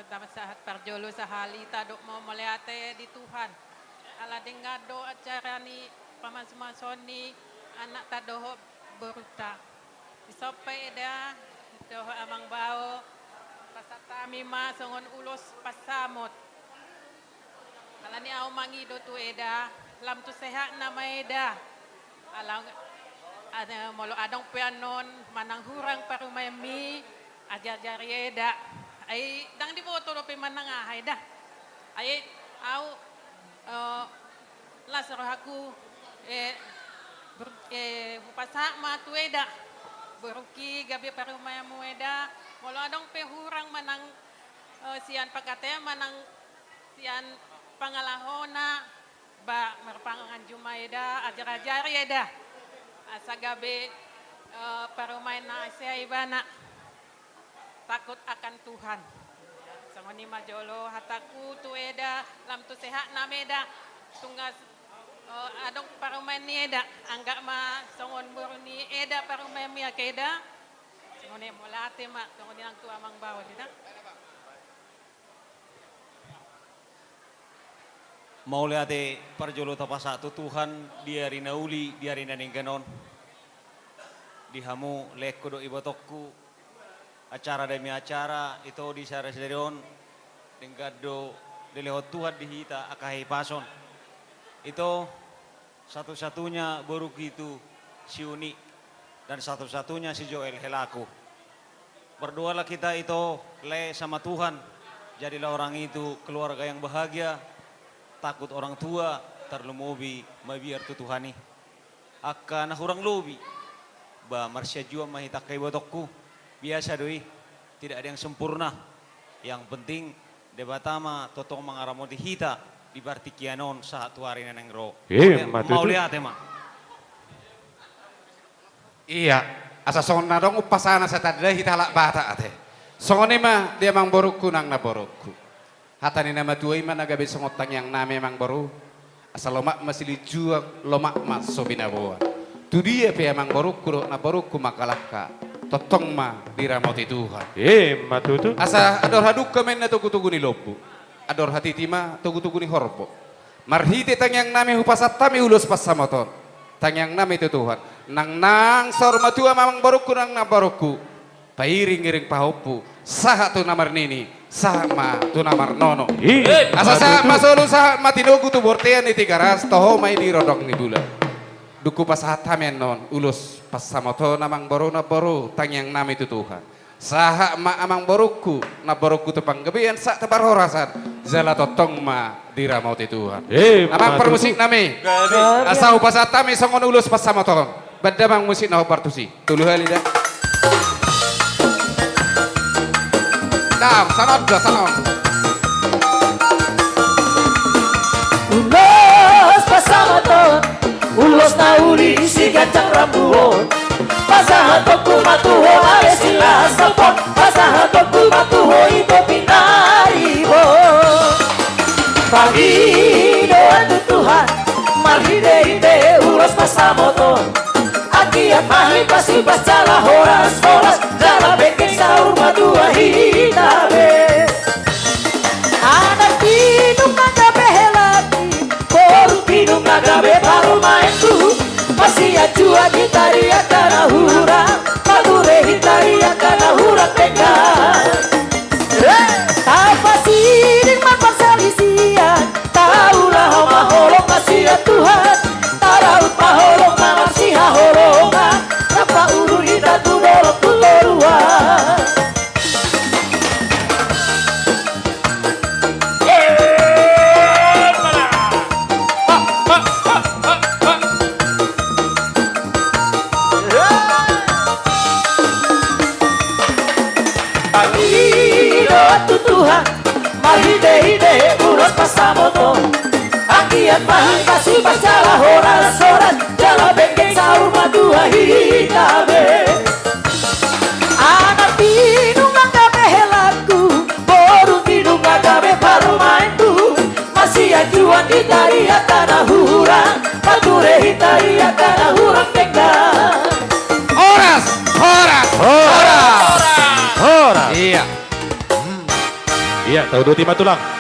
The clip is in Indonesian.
sahat parjolo sahalita dok mau meliate di Tuhan. Ala dengado acara ni pamas-mason ni anak tadoho beruta. Isope eda doho amang bao pasatami ma songon ulos pasamot. Ala ni au mangido tu eda lam tu sehat nama eda. Ala ada molo adong pianon manang hurang parumemi ajar-jari eda. Ai dang di boto do pe manang ahai dah. Ai au lasaro aku pasak ma tu eda. Beruki gabi parumemu eda. Molo adong pe hurang manang sian pakate manang sian pangalahona ba merpangan juma eda ajar-ajari eda. Asa gabe parumain na asya ibana takut akan Tuhan. Sangoni majolo hataku tu eda lam tu sehat na meda tunggas adong parumain ni eda anggak ma songon burni eda parumain mi akeda. Sangoni molate ma sangoni ang tu amang bawa dina. Mau lihat parjolo tapasa tu Tuhan dia rina uli dia rina ningganon dihamu leko do ibotokku acara demi acara itu di sare sederion denggado delehot Tuhan dihita akahi pason itu satu-satunya baru gitu si Uni dan satu-satunya si Joel Helaku berdoalah kita itu le sama Tuhan jadilah orang itu keluarga yang bahagia takut orang tua terlemobi mabiar tu Tuhani akan hurang lobi ba marsya jua mahita kai botokku biasa doi tidak ada yang sempurna yang penting debatama totong mangaramo di hita di bartikianon saat tuari neneng ro mau lihat emang iya asa sona dong upasana sa tadda hita lak bata ate songone mah dia mang borokku nang na borokku hatani nama tuai mana gabe songotang yang na memang baru asal lomak masih dijuang lomak mas sobinabuan tu dia pe emang borokku na borokku makalaka totong ma diramoti Tuhan matutu asa ador haduk kemen na tugu-tugu ni lopu ador hati tima tugu-tugu ni horbo marhite tang yang nami hupasat tami ulus pasamoton tang yang nami itu Tuhan nang sorma tua mamang borokku nang na borokku pairing-iring pahopu saha tu namar nini sama tu namar nono asa sa masolo sa matinogu tu bortean ni tigaras toho mai di rodong ni bulan duku pasahat tamen non ulus pasamoto namang boru na boru tang yang nami tu Tuhan saha ma amang boruku na boruku tu panggebian sak tebar horasan zala totong ma diramoti Tuhan amang permusik nami asa upasat tami songon ulus pasamoto badamang musik na partusi tuluh halida Dam, sanon dah sanon. Ulos pasamaton, ulos na uli si gancang rambuon. Pasahaton kumatuho ale silas kapon, pasahaton kumatuho ito pinaribo. Panginoon tu Tuhan, marhide-hide ulos pasamoton. Akiat mahi pasti bacalah horas-horas, jala bekeng sahur madua hitabe. Anak pinung nagabe helati, boru pinung nagabe baru mainku. Masih ajua hitaria kana hura, madure hitaria kana hura tekan. Apa siring mampar salisian, taulah homa holong masih Tuhan. Taraut maholong masih haholongan, napa urur hita tu dorong tu toruan. Tuhan, mahide-hide ulos pasamoton. Akiat mahi kasih bacalah horas-horas, jala bekeng sahur madua hitabe. Anak pinung nagabe helaku, boru pinung nagabe baru mainku. Masih ajuan hitaria kana hurang, mature hitaria kana hurang tekan. Horas, horas, horas, horas. Iya. Iya, tahu dua timah tulang.